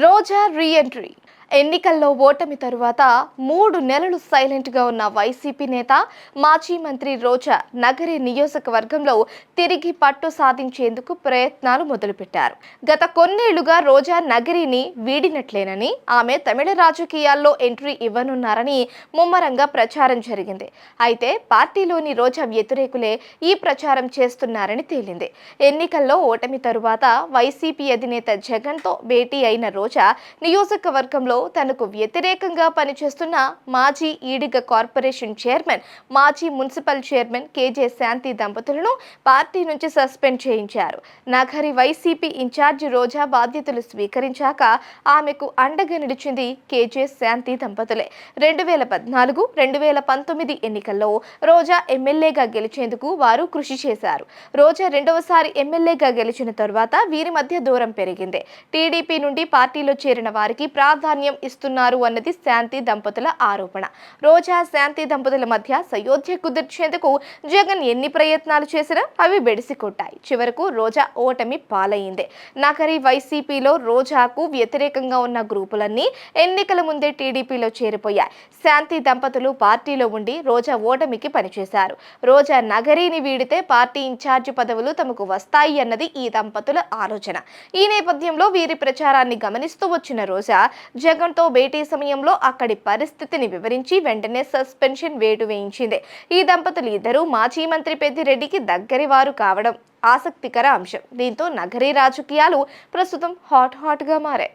రోజా re-entry. ఎన్నికల్లో ఓటమి తరువాత 3 నెలలు సైలెంట్గా ఉన్న వైసీపీ నేత, మాజీ మంత్రి రోజా నగరి నియోజకవర్గంలో తిరిగి పట్టు సాధించేందుకు ప్రయత్నాలు మొదలుపెట్టారు. గత కొన్నేళ్లుగా రోజా నగరిని వీడినట్లేనని, ఆమె తమిళ రాజకీయాల్లో ఎంట్రీ ఇవ్వనున్నారని ముమ్మరంగా ప్రచారం జరిగింది. అయితే పార్టీలోని రోజా వ్యతిరేకులే ఈ ప్రచారం చేస్తున్నారని తేలింది. ఎన్నికల్లో ఓటమి తరువాత వైసీపీ అధినేత జగన్తో భేటీ అయిన రోజా నియోజకవర్గంలో తనకు వ్యతిరేకంగా పనిచేస్తున్న మాజీ ఈడిగ కార్పొరేషన్ చైర్మన్, మాజీ మున్సిపల్ చైర్మన్ కేజే శాంతి దంపతులను పార్టీ నుంచి సస్పెండ్ చేయించారు. నగరి వైసీపీ ఇన్ఛార్జి రోజా బాధ్యతలు స్వీకరించాక ఆమెకు అండగా నిలిచింది కేజే శాంతి దంపతులే. 2014, 2019 ఎన్నికల్లో రోజా ఎమ్మెల్యేగా గెలిచేందుకు వారు కృషి చేశారు. రోజా రెండవసారి ఎమ్మెల్యేగా గెలిచిన తరువాత వీరి మధ్య దూరం పెరిగింది. టీడీపీ నుండి పార్టీలో చేరిన వారికి ప్రాధాన్యం ఇస్తున్నారు అన్నది శాంతి దంపతుల ఆరోపణ. రోజా శాంతి దంపతుల మధ్య సయోధ్య కుదిర్చేందుకు జగన్ ఎన్ని ప్రయత్నాలు చేసినా అవి బెడిసి కొట్టాయి. చివరకు రోజా ఓటమి పాలైంది. నగరి వైసీపీలో రోజాకు వ్యతిరేకంగా ఉన్న గ్రూపులన్నీ ఎన్నికల ముందే టీడీపీలో చేరిపోయాయి. శాంతి దంపతులు పార్టీలో ఉండి రోజా ఓటమికి పనిచేశారు. రోజా నగరిని వీడితే పార్టీ ఇన్ఛార్జి పదవులు తమకు వస్తాయి అన్నది ఈ దంపతుల ఆలోచన. ఈ నేపథ్యంలో వీరి ప్రచారాన్ని గమనిస్తూ వచ్చిన రోజా జగన్తో భేటీ సమయంలో అక్కడి పరిస్థితిని వివరించి వెంటనే సస్పెన్షన్ వేటు వేయించింది. ఈ దంపతులు ఇద్దరు మాజీ మంత్రి పెద్దిరెడ్డికి దగ్గరి వారు కావడం ఆసక్తికర అంశం. దీంతో నగరీ రాజకీయాలు ప్రస్తుతం హాట్ గా మారాయి.